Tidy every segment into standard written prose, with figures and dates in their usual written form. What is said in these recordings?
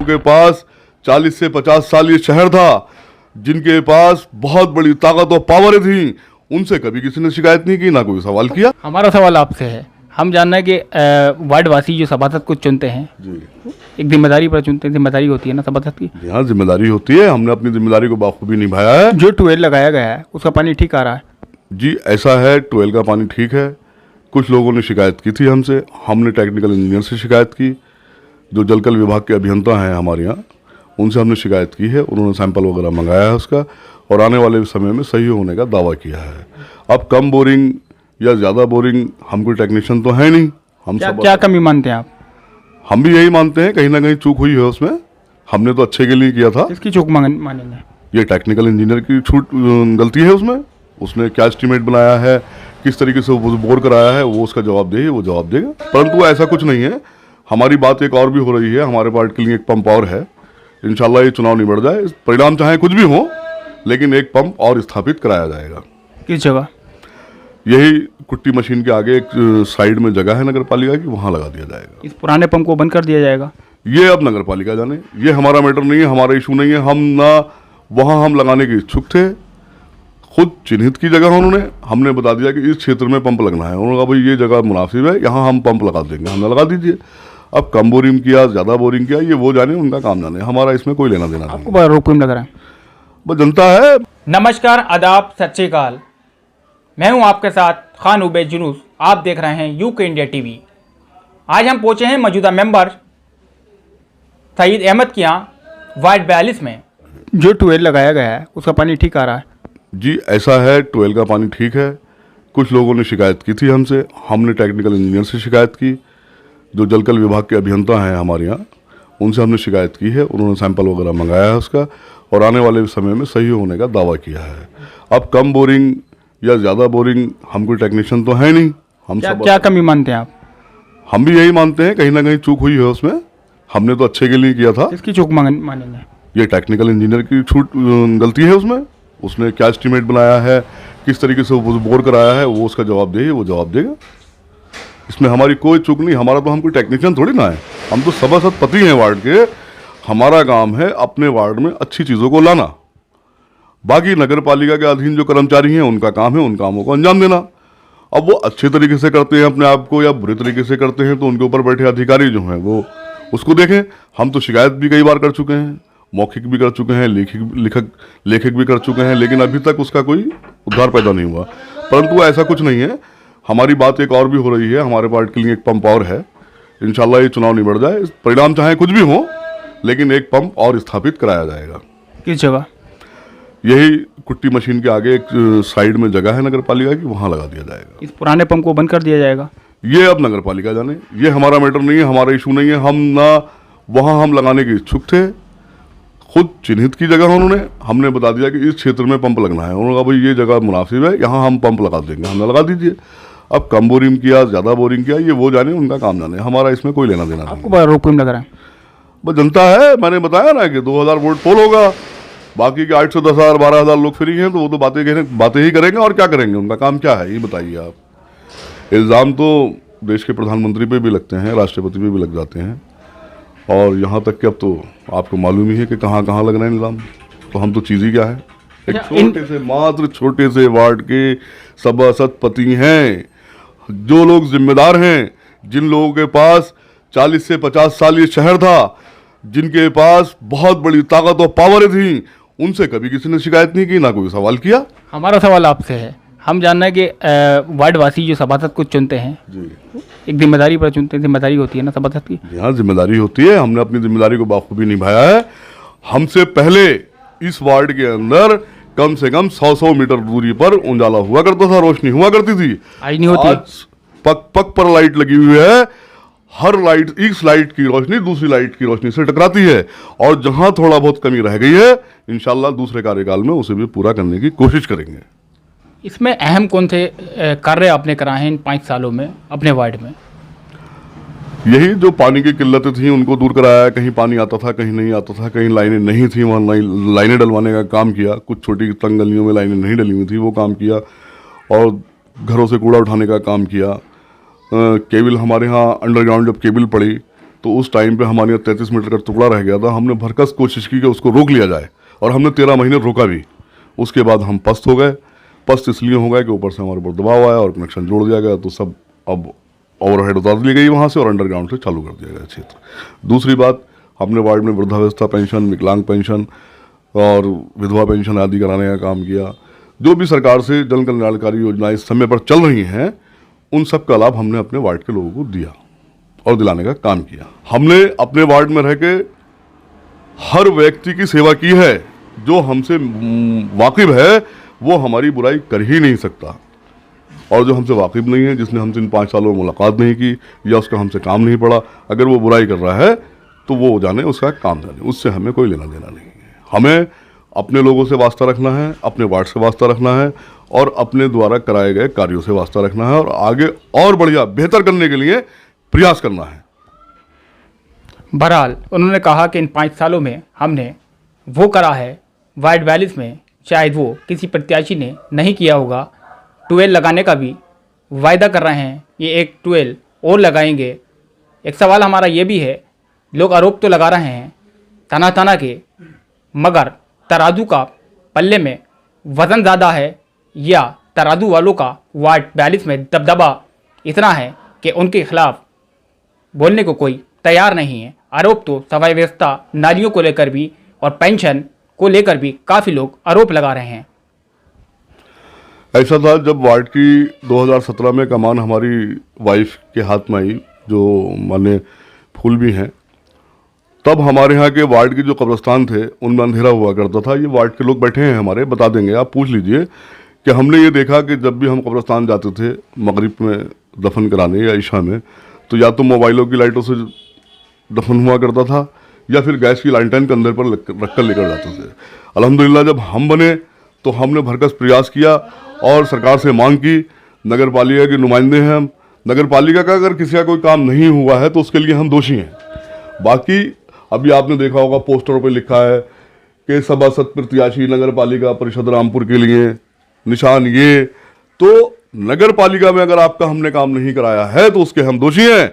के पास 40 से 50 साल ये शहर था, जिनके पास बहुत बड़ी ताकत और पावर थी, उनसे कभी किसी ने शिकायत नहीं की, ना कोई सवाल किया। हमारा सवाल आपसे है, हम जानना है कि वार्डवासी जो सभासद को चुनते हैं जी, एक जिम्मेदारी पर चुनते हैं, जिम्मेदारी होती है ना सभासद की। यहाँ जिम्मेदारी होती है, हमने अपनी जिम्मेदारी को बाखूबी निभाया है। जो ट्यूबवेल लगाया गया है उसका पानी ठीक आ रहा है? जी ऐसा है, ट्यूबवेल का पानी ठीक है। कुछ लोगों ने शिकायत की थी हमसे, हमने टेक्निकल इंजीनियर से शिकायत की, जो जलकल विभाग के अभियंता हैं हमारे यहाँ, उनसे हमने शिकायत की है। उन्होंने सैंपल वगैरह मंगाया है उसका, और आने वाले समय में सही होने का दावा किया है। अब कम बोरिंग या ज़्यादा बोरिंग, हम कोई टेक्नीशियन तो है नहीं, हम सब क्या कमी मानते हैं आप? हम भी यही मानते हैं कहीं ना कहीं चूक हुई है उसमें। हमने तो अच्छे के लिए किया था। इसकी चूक मानेंगे? ये टेक्निकल इंजीनियर की गलती है उसमें। उसने क्या एस्टीमेट बनाया है, किस तरीके से वो बोर कराया है, वो उसका जवाब दे, वो जवाब देगा। परंतु ऐसा कुछ नहीं है। हमारी बात एक और भी हो रही है, हमारे पार्टी के लिए एक पंप और है। इंशाल्लाह ये चुनाव निबट जाए, परिणाम चाहे कुछ भी हो, लेकिन एक पंप और स्थापित कराया जाएगा। किस जगह? यही कुट्टी मशीन के आगे एक साइड में जगह है नगर पालिका की, वहाँ लगा दिया जाएगा। इस पुराने पंप को बंद कर दिया जाएगा? ये अब नगर पालिका जाने, ये हमारा मैटर नहीं है, हमारा इशू नहीं है। हम ना वहाँ हम लगाने के इच्छुक थे, खुद चिन्हित की जगह उन्होंने, हमने बता दिया कि इस क्षेत्र में पंप लगना है। उन्होंने कहा भाई ये जगह मुनासिब है, यहाँ हम पंप लगा देंगे। हमने लगा दीजिए। अब कम बोरिंग किया, ज़्यादा बोरिंग किया, ये वो जाने, उनका काम जाने, हमारा इसमें कोई लेना देना नहीं। आपको बड़ा रोकम लग रहा है? बस जनता है। नमस्कार, आदाब, सत श्री अकाल। मैं हूं आपके साथ खान उबैद जुनूस। आप देख रहे हैं यूके इंडिया टीवी। आज हम पहुंचे हैं मौजूदा मेंबर सईद अहमद के यहाँ वार्ड 42 में। जो ट्यूबवेल लगाया गया है उसका पानी ठीक आ रहा है? जी ऐसा है, ट्यूबवेल का पानी ठीक है। कुछ लोगों ने शिकायत की थी हमसे, हमने टेक्निकल इंजीनियर से शिकायत की, जो जलकल विभाग के अभियंता हैं हमारे यहाँ, उनसे हमने शिकायत की है। उन्होंने सैंपल वगैरह मंगाया है उसका, और आने वाले समय में सही होने का दावा किया है। अब कम बोरिंग या ज़्यादा बोरिंग, हम कोई टेक्नीशियन तो है नहीं, हम सब क्या कमी मानते हैं आप? हम भी यही मानते हैं कहीं ना कहीं चूक हुई है उसमें। हमने तो अच्छे के लिए किया था। इसकी चूक मानेंगे? ये टेक्निकल इंजीनियर की गलती है उसमें। उसने क्या एस्टीमेट बनाया है, किस तरीके से वो बोर कराया है, वो उसका जवाब दे, वो जवाब देगा। इसमें हमारी कोई चूक नहीं। हमारा तो, हम कोई टेक्नीशियन थोड़ी ना है, हम तो सभासद पति हैं वार्ड के। हमारा काम है अपने वार्ड में अच्छी चीज़ों को लाना। बाकी नगर पालिका के अधीन जो कर्मचारी हैं, उनका काम है उन कामों को अंजाम देना। अब वो अच्छे तरीके से करते हैं अपने आप को या बुरे तरीके से करते हैं, तो उनके ऊपर बैठे अधिकारी जो हैं वो उसको देखें। हम तो शिकायत भी कई बार कर चुके हैं, मौखिक भी कर चुके हैं, लेखक भी कर चुके हैं, लेकिन अभी तक उसका कोई उद्धार पैदा नहीं हुआ। परंतु ऐसा कुछ नहीं है। हमारी बात एक और भी हो रही है, हमारे पार्टी के लिए एक पंप और है। इंशाल्लाह ये चुनाव निबट जाए, परिणाम चाहे कुछ भी हो, लेकिन एक पंप और स्थापित कराया जाएगा। किस जगह? यही कुट्टी मशीन के आगे एक साइड में जगह है नगर पालिका की, वहाँ लगा दिया जाएगा। इस पुराने पंप को बंद कर दिया जाएगा? ये अब नगर पालिका जाने, ये हमारा मैटर नहीं है, हमारा इशू नहीं है। हम ना वहाँ हम लगाने के इच्छुक थे, खुद चिन्हित की जगह उन्होंने, हमने बता दिया कि इस क्षेत्र में पंप लगना है। उन्होंने कहा भाई ये जगह मुनासिब है, यहाँ हम पंप लगा देंगे। हमने लगा दीजिए। अब कम बोरिंग किया, ज़्यादा बोरिंग किया, ये वो जाने, उनका काम जाने, हमारा इसमें कोई लेना देना नहीं। आपको बड़ा रोकम लग रहा है? बस जनता है। मैंने बताया ना कि 2000 वोट पोल होगा, बाकी के 8 से 10,000 12,000 लोग फ्री हैं, तो वो तो बातें ही करेंगे। और क्या करेंगे? उनका काम क्या है ये बताइए आप। इल्ज़ाम तो देश के प्रधानमंत्री पे भी लगते हैं, राष्ट्रपति पे भी लग जाते हैं, और यहाँ तक कि अब तो आपको मालूम ही है कि कहाँ कहाँ लग रहे हैं इल्ज़ाम। तो हम तो चीज़ ही क्या है, एक छोटे से वार्ड के सभासद पति हैं। जो लोग जिम्मेदार हैं, जिन लोगों के पास 40 से 50 साल ये शहर था, जिनके पास बहुत बड़ी ताकत और पावर थी, उनसे कभी किसी ने शिकायत नहीं की, ना कोई सवाल किया। हमारा सवाल आपसे है, हम जानना है कि वार्डवासी जो सभासद को चुनते हैं जी, एक जिम्मेदारी पर चुनते हैं, जिम्मेदारी होती है ना सभासद की। यहाँ जिम्मेदारी होती है, हमने अपनी जिम्मेदारी को बाखूबी निभाया है। हमसे पहले इस वार्ड के अंदर कम से कम 100 मीटर दूरी पर उजाला हुआ करता था, रोशनी हुआ करती थी। आज नहीं होती। आज पग पर लाइट लगी हुई है। हर लाइट, इस लाइट की रोशनी दूसरी लाइट की रोशनी से टकराती है, और जहां थोड़ा बहुत कमी रह गई है, इंशाल्लाह दूसरे कार्यकाल में उसे भी पूरा करने की कोशिश करेंगे। इसमें अहम कौन से कार्य आपने कराए हैं इन 5 सालों में अपने वार्ड में? यही जो पानी की किल्लतें थी उनको दूर कराया। कहीं पानी आता था, कहीं नहीं आता था, कहीं लाइनें नहीं थी, वहाँ लाइनें डलवाने का काम किया। कुछ छोटी तंग गलियों में लाइनें नहीं डली हुई थी, वो काम किया। और घरों से कूड़ा उठाने का काम किया। केबल हमारे यहाँ अंडरग्राउंड जब केबल पड़ी तो तो उस टाइम पे हमारे यहाँ 33 मीटर का टुकड़ा रह गया था। हमने भरकस कोशिश की कि उसको रोक लिया जाए और हमने 13 महीने रोका भी। उसके बाद हम पस्त हो गए। पस्त इसलिए हो गए कि ऊपर से हमारे ऊपर दबाव आया और कनेक्शन जोड़ दिया गया, तो सब अब ओवरहेड उतार दी गई वहाँ से और अंडरग्राउंड से चालू कर दिया गया क्षेत्र। दूसरी बात, हमने वार्ड में वृद्धावस्था पेंशन, विकलांग पेंशन और विधवा पेंशन आदि कराने का काम किया। जो भी सरकार से जन कल्याणकारी योजनाएं इस समय पर चल रही हैं, उन सब का लाभ हमने अपने वार्ड के लोगों को दिया और दिलाने का काम किया। हमने अपने वार्ड में रह के हर व्यक्ति की सेवा की है। जो हमसे वाकिफ है वो हमारी बुराई कर ही नहीं सकता, और जो हमसे वाकिफ नहीं है, जिसने हमसे इन 5 सालों में मुलाकात नहीं की या उसका हमसे काम नहीं पड़ा, अगर वो बुराई कर रहा है तो वो जाने, उसका काम जाने, उससे हमें कोई लेना देना नहीं है। हमें अपने लोगों से वास्ता रखना है, अपने वार्ड से वास्ता रखना है और अपने द्वारा कराए गए कार्यों से वास्ता रखना है और आगे और बढ़िया बेहतर करने के लिए प्रयास करना है। बहरहाल उन्होंने कहा कि इन 5 सालों में हमने वो करा है वार्ड 42 में, शायद वो किसी प्रत्याशी ने नहीं किया होगा। ट्यूबवेल लगाने का भी वायदा कर रहे हैं, ये एक ट्यूबवेल और लगाएंगे। एक सवाल हमारा ये भी है, लोग आरोप तो लगा रहे हैं तना के, मगर तराजू का पल्ले में वज़न ज़्यादा है या तराजू वालों का वार्ड 42 में दबदबा इतना है कि उनके खिलाफ बोलने को कोई तैयार नहीं है। आरोप तो सफाई व्यवस्था, नालियों को लेकर भी और पेंशन को लेकर भी काफ़ी लोग आरोप लगा रहे हैं। ऐसा था जब वार्ड की 2017 में कमान हमारी वाइफ के हाथ में आई, जो माने फूल भी हैं, तब हमारे यहाँ के वार्ड के जो कब्रिस्तान थे उनमें अंधेरा हुआ करता था। ये वार्ड के लोग बैठे हैं हमारे, बता देंगे, आप पूछ लीजिए कि हमने ये देखा कि जब भी हम कब्रिस्तान जाते थे मगरिब में दफन कराने या ईशा में, तो या तो मोबाइलों की लाइटों से दफन हुआ करता था या फिर गैस की लालटेन कंधे पर रख कर लेकर जाते थे। अल्हम्दुलिल्लाह जब हम बने तो हमने भरकस प्रयास किया और सरकार से मांग की। नगर पालिका के नुमाइंदे हैं हम। नगर पालिका का अगर किसी का कोई काम नहीं हुआ है तो उसके लिए हम दोषी हैं। बाकी अभी आपने देखा होगा पोस्टरों पर लिखा है कि सभासद प्रत्याशी नगर पालिका परिषद रामपुर के लिए निशान ये, तो नगर पालिका में अगर आपका हमने काम नहीं कराया है तो उसके हम दोषी हैं।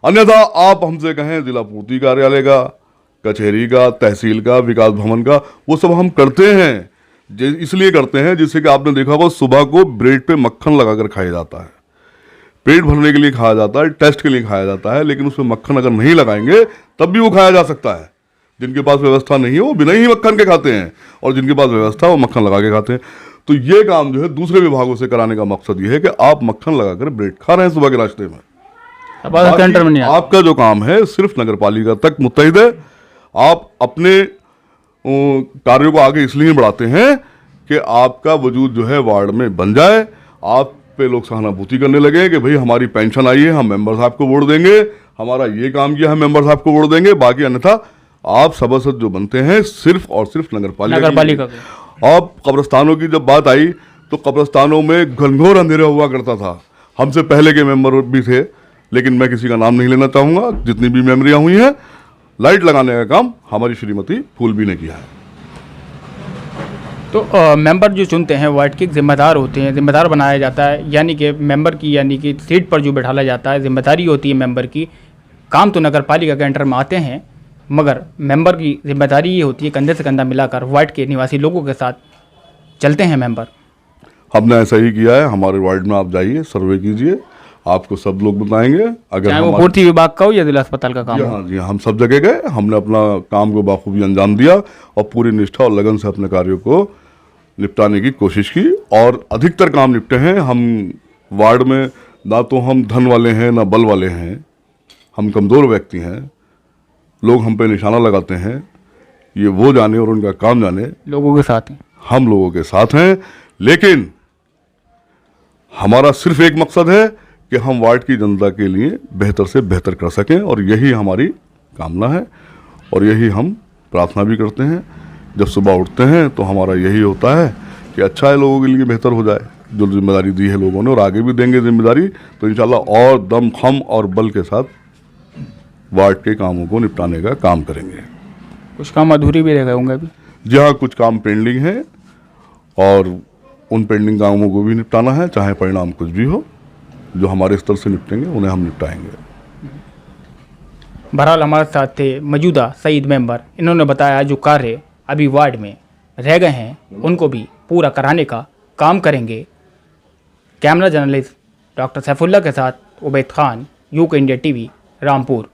अन्यथा आप हमसे कहें जिला पूर्ति कार्यालय का, कचहरी का, तहसील का, विकास भवन का, वो सब हम करते हैं। इसलिए करते हैं जिससे कि आपने देखा होगा सुबह को ब्रेड पे मक्खन लगाकर खाया जाता है, पेट भरने के लिए खाया जाता है, टेस्ट के लिए खाया जाता है, लेकिन उसमें मक्खन अगर नहीं लगाएंगे तब भी वो खाया जा सकता है। जिनके पास व्यवस्था नहीं है वो बिना ही मक्खन के खाते हैं और जिनके पास व्यवस्था है वो मक्खन लगा के खाते हैं। तो ये काम जो है दूसरे विभागों से कराने का मकसद ये है कि आप मक्खन लगाकर ब्रेड खा रहे हैं सुबह के नाश्ते में। आपका जो काम है सिर्फ नगर पालिका तक मुत्तहिद है। आप अपने कार्यों को आगे इसलिए बढ़ाते हैं कि आपका वजूद जो है वार्ड में बन जाए, आप पे लोग सहानुभूति करने लगे कि भाई हमारी पेंशन आई है, हम मेंबर साहब को वोट देंगे, हमारा ये काम किया, हम मेंबर साहब को वोट देंगे। बाकी अन्यथा आप सभासद जो बनते हैं सिर्फ और सिर्फ नगर पालिका। अब कब्रिस्तानों की जब बात आई तो कब्रिस्तानों में घनघोर अंधेरा हुआ करता था। हमसे पहले के मेंबर भी थे, लेकिन मैं किसी का नाम नहीं लेना चाहूँगा। जितनी भी मेमोरियाँ हुई हैं, लाइट लगाने का काम हमारी श्रीमती फूलबी ने किया है। तो मेंबर जो चुनते हैं वार्ड के जिम्मेदार होते हैं, जिम्मेदार बनाया जाता है, यानी कि मेंबर की यानी कि सीट पर जो बैठाला जाता है जिम्मेदारी होती है मेंबर की। काम तो नगर पालिका के अंडर में आते हैं, मगर मेंबर की जिम्मेदारी ये होती है कंधे से कंधा मिलाकर वार्ड के निवासी लोगों के साथ चलते हैं मेंबर। हमने ऐसा ही किया है। हमारे वार्ड में आप जाइए, सर्वे कीजिए, आपको सब लोग बताएंगे। अगर वो पूर्ति विभाग का हो या जिला अस्पताल का काम हो। हाँ जी, हम सब जगह गए, हमने अपना काम को बाखूबी अंजाम दिया और पूरी निष्ठा और लगन से अपने कार्यों को निपटाने की कोशिश की और अधिकतर काम निपटे हैं। हम वार्ड में ना तो हम धन वाले हैं ना बल वाले हैं, हम कमज़ोर व्यक्ति हैं। लोग हम पे निशाना लगाते हैं, ये वो जाने और उनका काम जाने। लोगों के साथ हैं, हम लोगों के साथ हैं, लेकिन हमारा सिर्फ एक मकसद है कि हम वार्ड की जनता के लिए बेहतर से बेहतर कर सकें और यही हमारी कामना है और यही हम प्रार्थना भी करते हैं। जब सुबह उठते हैं तो हमारा यही होता है कि अच्छा है, लोगों के लिए बेहतर हो जाए। जो जिम्मेदारी दी है लोगों ने और आगे भी देंगे जिम्मेदारी, तो इंशाल्लाह और दम खम और बल के साथ वार्ड के कामों को निपटाने का काम करेंगे। कुछ काम अधूरे भी रह गए होंगे अभी। जी हाँ, कुछ काम पेंडिंग है और उन पेंडिंग कामों को भी निपटाना है, चाहे परिणाम कुछ भी हो। जो हमारे स्तर से निपटेंगे उन्हें हम निपटाएंगे। बहरहाल हमारे साथ थे मौजूदा सईद मेंबर। इन्होंने बताया जो कार्य अभी वार्ड में रह गए हैं उनको भी पूरा कराने का काम करेंगे। कैमरा जर्नलिस्ट डॉक्टर सैफुल्ला के साथ Ubaid Khan, UK India TV, Rampur.